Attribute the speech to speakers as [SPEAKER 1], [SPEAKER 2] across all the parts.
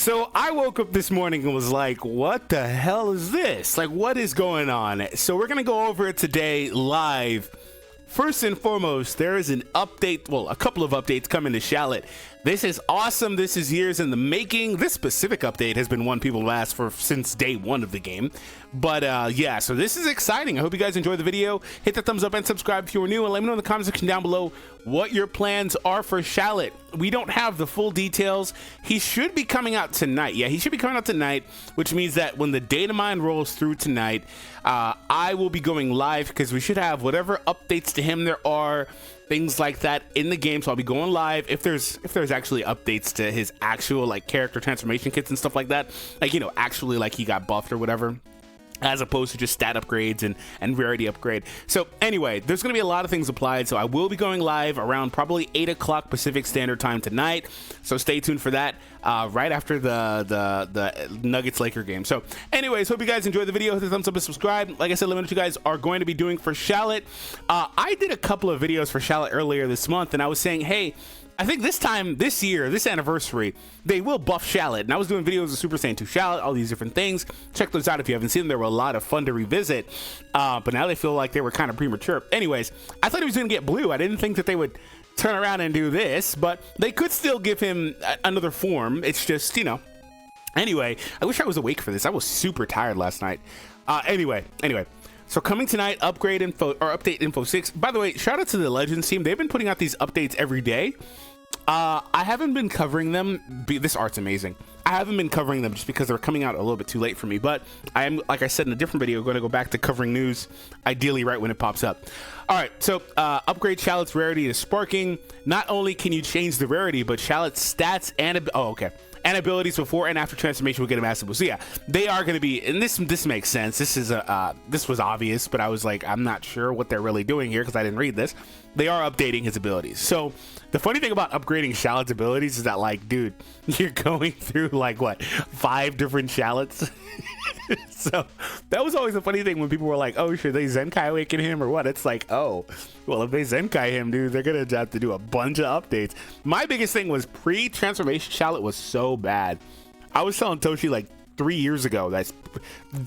[SPEAKER 1] So I woke up this morning and was like, what the hell is this? Like, what is going on? So we're going to go over it today live. First and foremost, there is an update, well, a couple of updates coming to Shallot. This is awesome. This is years in the making. This specific update has been one people have asked for since day one of the game. But yeah, so this is exciting. I hope you guys enjoyed the video. Hit the thumbs up and subscribe if you are new, and let me know in the comment section down below what your plans are for Shallot. We don't have the full details. He should be coming out tonight. Yeah, he should be coming out tonight, which means that when the data mine rolls through tonight, I will be going live because we should have whatever updates to him there are, things like that in the game. So I'll be going live if there's actually updates to his actual like character transformation kits and stuff like that, like, you know, actually like he got buffed or whatever, as opposed to just stat upgrades and rarity upgrade. So anyway, there's going to be a lot of things applied, so I will be going live around probably 8 o'clock Pacific Standard Time tonight, so stay tuned for that right after the Nuggets Laker game. So anyways, hope you guys enjoyed the video. Hit the thumbs up and subscribe. Like I said, let me know what you guys are going to be doing for Shallot. I did a couple of videos for Shallot earlier this month, and I was saying, hey, I think this time, this year, this anniversary, they will buff Shallot. And I was doing videos of Super Saiyan 2 Shallot, all these different things. Check those out if you haven't seen them. They were a lot of fun to revisit. But now they feel like they were kind of premature. Anyways, I thought he was going to get blue. I didn't think that they would turn around and do this. But they could still give him another form. It's just, you know. Anyway, I wish I was awake for this. I was super tired last night. Anyway. So coming tonight, upgrade info or update info 6. By the way, shout out to the Legends team. They've been putting out these updates every day. I haven't been covering them. This art's amazing. I haven't been covering them just because they're coming out a little bit too late for me. But I am, like I said in a different video, going to go back to covering news, ideally right when it pops up. All right, so upgrade Shallot's rarity to sparking. Not only can you change the rarity, but Shallot's stats and and abilities before and after transformation will get a massive boost. So yeah, they are going to be, and this makes sense. This is this was obvious, but I was like, I'm not sure what they're really doing here because I didn't read this. They are updating his abilities. So the funny thing about upgrading Shallot's abilities is that, like, dude, you're going through like what, 5 different Shallots. So that was always a funny thing when people were like, oh, should they Zenkai awaken him or what? It's like, oh, well, if they Zenkai him, dude, they're gonna have to do a bunch of updates. My biggest thing was pre-transformation Shallot was so bad. I was telling Toshi like 3 years ago, that's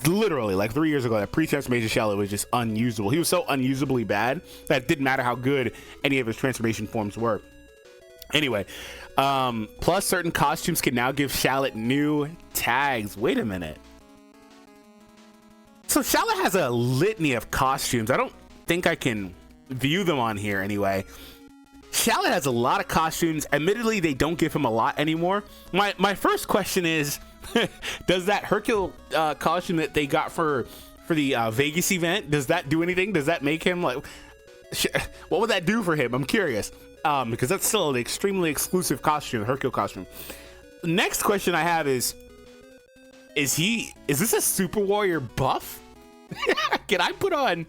[SPEAKER 1] literally like 3 years ago, that pre-transformation Shallot was just unusable. He was so unusably bad that it didn't matter how good any of his transformation forms were. Anyway, plus certain costumes can now give Shallot new tags. Wait a minute. So Shallot has a litany of costumes. I don't think I can view them on here anyway. Shallot has a lot of costumes. Admittedly, they don't give him a lot anymore. My first question is, does that Hercule costume that they got for the Vegas event, does that do anything? Does that make him like, what would that do for him? I'm curious, because that's still an extremely exclusive costume, Hercule costume. Next question I have is this a Super Warrior buff? Can I put on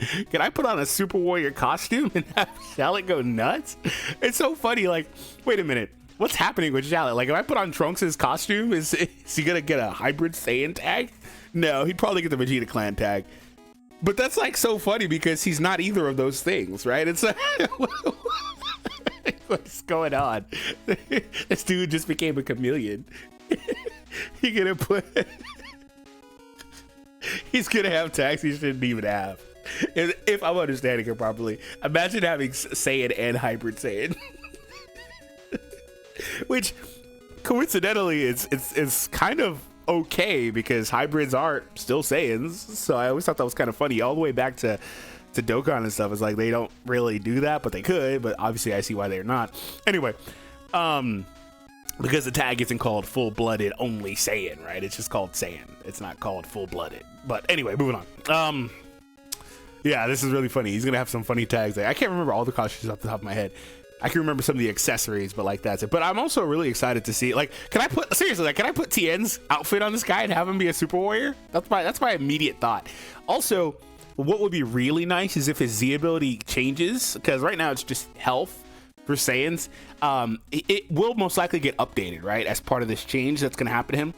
[SPEAKER 1] a Super Warrior costume and have Shallot go nuts? It's so funny. Like, wait a minute, what's happening with Shallot? Like, if I put on Trunks' costume, is he gonna get a hybrid Saiyan tag? No, he'd probably get the Vegeta Clan tag. But that's like so funny because he's not either of those things, right? It's like, what's going on? This dude just became a chameleon. He's gonna have tags he shouldn't even have. If I'm understanding it properly, imagine having Saiyan and hybrid Saiyan. Which coincidentally it's kind of okay because hybrids are still Saiyans. So I always thought that was kind of funny, all the way back to Dokkan and stuff. It's like they don't really do that, but they could. But obviously I see why they're not. Anyway, because the tag isn't called full-blooded only Saiyan, right? It's just called Saiyan. It's not called full-blooded. But anyway, moving on. Yeah, this is really funny. He's gonna have some funny tags there. I can't remember all the costumes off the top of my head. I can remember some of the accessories, but like that's it. But I'm also really excited to see, like, can I put Tien's outfit on this guy and have him be a Super Warrior? That's my immediate thought. Also, what would be really nice is if his Z ability changes, because right now it's just health for Saiyans. It will most likely get updated, right, as part of this change that's going to happen to him.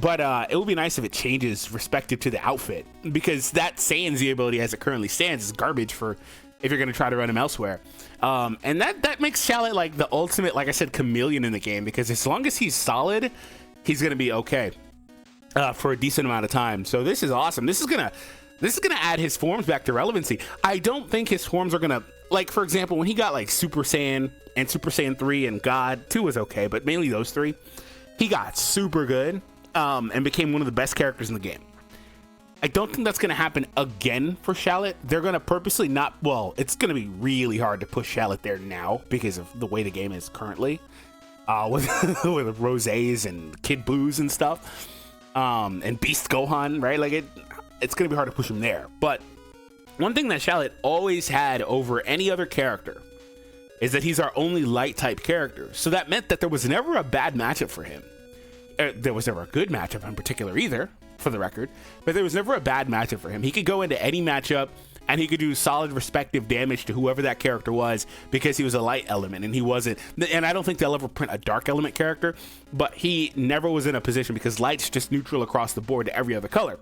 [SPEAKER 1] But it would be nice if it changes respective to the outfit, because that Saiyan Z ability as it currently stands is garbage for if you're going to try to run him elsewhere. And that makes Shallot like the ultimate, like I said, chameleon in the game, because as long as he's solid, he's gonna be okay for a decent amount of time. So this is awesome. This is gonna add his forms back to relevancy. I don't think his forms are gonna, like, for example, when he got like Super Saiyan and Super Saiyan 3 and God 2 was okay, but mainly those three, he got super good and became one of the best characters in the game. I don't think that's going to happen again for Shallot. They're going to purposely not, well, it's going to be really hard to push Shallot there now because of the way the game is currently with Rosés and Kid Boos and stuff and Beast Gohan, right? Like it's going to be hard to push him there. But one thing that Shallot always had over any other character is that he's our only light type character. So that meant that there was never a bad matchup for him. There was never a good matchup in particular either, for the record, but there was never a bad matchup for him. He could go into any matchup and he could do solid respective damage to whoever that character was because he was a light element and he wasn't. And I don't think they'll ever print a dark element character, but he never was in a position because light's just neutral across the board to every other color.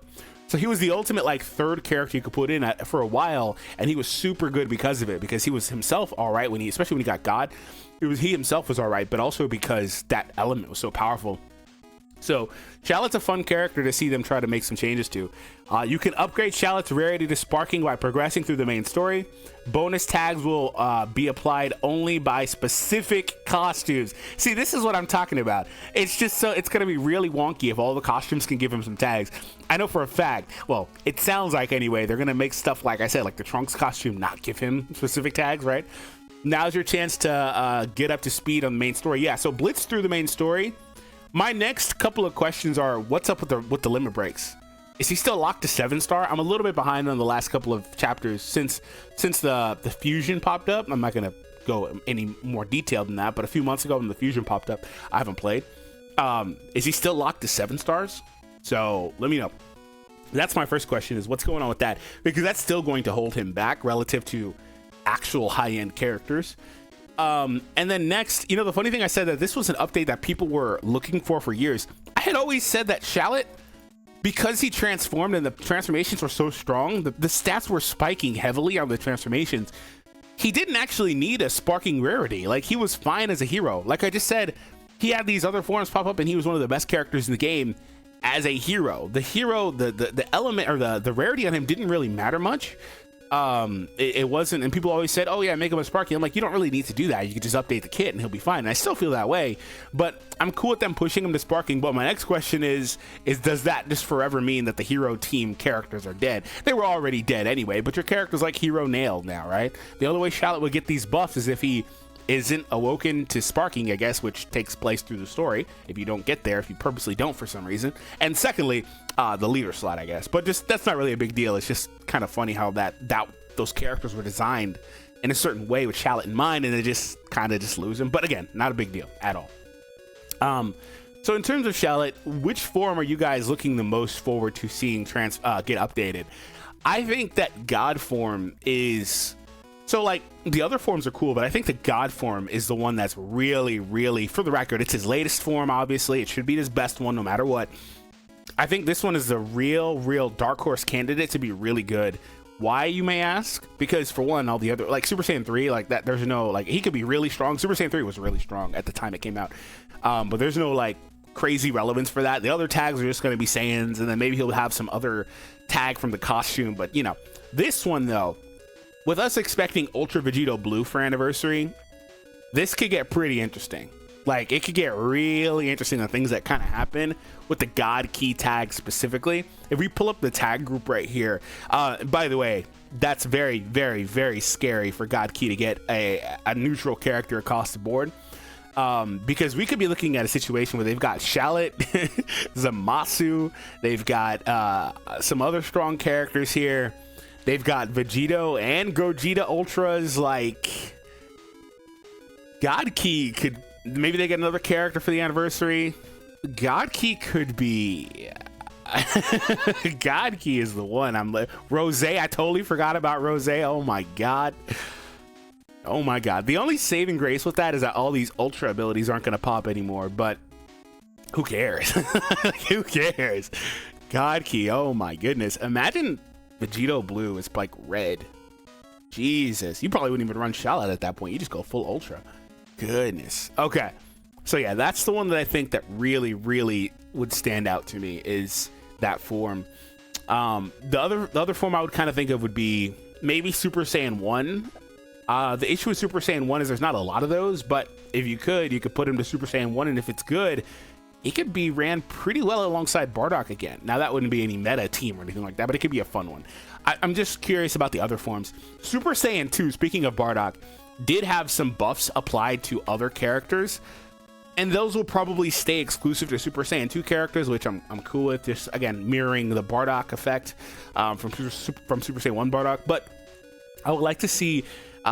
[SPEAKER 1] So he was the ultimate like third character you could put in for a while, and he was super good because of it, because he was himself all right when especially when he got God. He himself was all right, but also because that element was so powerful. So Shallot's a fun character to see them try to make some changes to. You can upgrade Shallot's rarity to sparking by progressing through the main story. Bonus tags will be applied only by specific costumes. See, this is what I'm talking about. It's just so it's going to be really wonky if all the costumes can give him some tags. I know for a fact, well, it sounds like anyway, they're going to make stuff, like I said, like the Trunks costume not give him specific tags, right? Now's your chance to get up to speed on the main story. Yeah, so blitz through the main story. My next couple of questions are, what's up with the limit breaks? Is he still locked to 7-star? I'm a little bit behind on the last couple of chapters since the fusion popped up. I'm not gonna go any more detailed than that, but a few months ago when the fusion popped up, I haven't played. Is he still locked to 7 stars? So let me know. That's my first question, is what's going on with that? Because that's still going to hold him back relative to actual high-end characters. And then next, you know, the funny thing, I said that this was an update that people were looking for years. I had always said that Shallot, because he transformed and the transformations were so strong, the stats were spiking heavily on the transformations. He didn't actually need a sparking rarity. Like, he was fine as a hero. Like I just said, he had these other forms pop up and he was one of the best characters in the game as a hero. The hero, the element, or the rarity on him didn't really matter much. It wasn't, and people always said, oh yeah, make him a sparky. I'm like, you don't really need to do that. You can just update the kit and he'll be fine. And I still feel that way, but I'm cool with them pushing him to sparking. But my next question is does that just forever mean that the hero team characters are dead? They were already dead anyway, but your character's like hero nailed now, right? The only way Shallot would get these buffs is if he isn't awoken to sparking, I guess, which takes place through the story if you don't get there, if you purposely don't for some reason. And secondly, the leader slot, I guess. But just that's not really a big deal. It's just kind of funny how those characters were designed in a certain way with Shallot in mind, and they just kind of just lose them. But again, not a big deal at all. So in terms of Shallot, which form are you guys looking the most forward to seeing get updated? I think that God form is... So, like, the other forms are cool, but I think the God form is the one that's really, really, for the record, it's his latest form, obviously. It should be his best one no matter what. I think this one is the real dark horse candidate to be really good. Why, you may ask? Because, for one, all the other, like, Super Saiyan 3, like, that, there's no, like, he could be really strong. Super Saiyan 3 was really strong at the time it came out. But there's no, like, crazy relevance for that. The other tags are just going to be Saiyans, and then maybe he'll have some other tag from the costume. But, you know, this one, though, with us expecting Ultra Vegito Blue for Anniversary, this could get pretty interesting. Like, it could get really interesting on things that kind of happen with the God Key tag specifically. If we pull up the tag group right here, by the way, that's very, very, very scary for God Key to get a neutral character across the board. Because we could be looking at a situation where they've got Shallot, Zamasu, they've got some other strong characters here. They've got Vegito and Gogeta Ultras. Like, God Key could... Maybe they get another character for the anniversary. God Key could be... God Key is the one. I'm like... Rosé, I totally forgot about Rosé. Oh my god. Oh my god. The only saving grace with that is that all these Ultra abilities aren't going to pop anymore. But who cares? Who cares? God Key, oh my goodness. Imagine... Vegito Blue is like red. Jesus, you probably wouldn't even run Shallot at that point. You just go full Ultra. Goodness. Okay, So yeah, that's the one that I think that really would stand out to me, is that form. The other form I would kind of think of would be maybe Super Saiyan 1. The issue with Super Saiyan 1 is there's not a lot of those, but if you could put him to Super Saiyan 1, and if it's good, it could be ran pretty well alongside Bardock again. Now, that wouldn't be any meta team or anything like that, but it could be a fun one. I'm just curious about the other forms. Super Saiyan 2, speaking of Bardock, did have some buffs applied to other characters, and those will probably stay exclusive to Super Saiyan 2 characters, which I'm cool with, just, again, mirroring the Bardock effect from Super Saiyan 1 Bardock. But I would like to see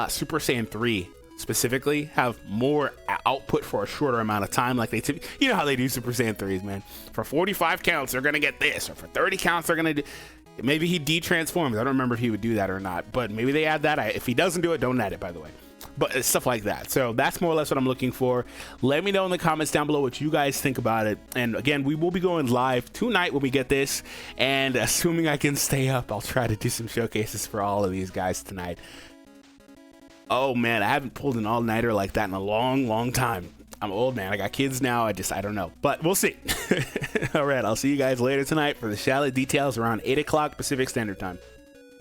[SPEAKER 1] Super Saiyan 3 specifically have more output for a shorter amount of time, like you know how they do Super Saiyan 3s, man. For 45 counts they're gonna get this, or for 30 counts they're gonna do, maybe he de-transforms. I don't remember if he would do that or not, but maybe they add that. If he doesn't do it, don't add it, by the way. But stuff like that. So that's more or less what I'm looking for. Let me know in the comments down below what you guys think about it. And again, we will be going live tonight when we get this, and assuming I can stay up, I'll try to do some showcases for all of these guys tonight. Oh man, I haven't pulled an all-nighter like that in a long time. I'm old, man. I got kids now. I don't know, but we'll see. All right, I'll see you guys later tonight for the Shallot details around 8 o'clock Pacific Standard Time.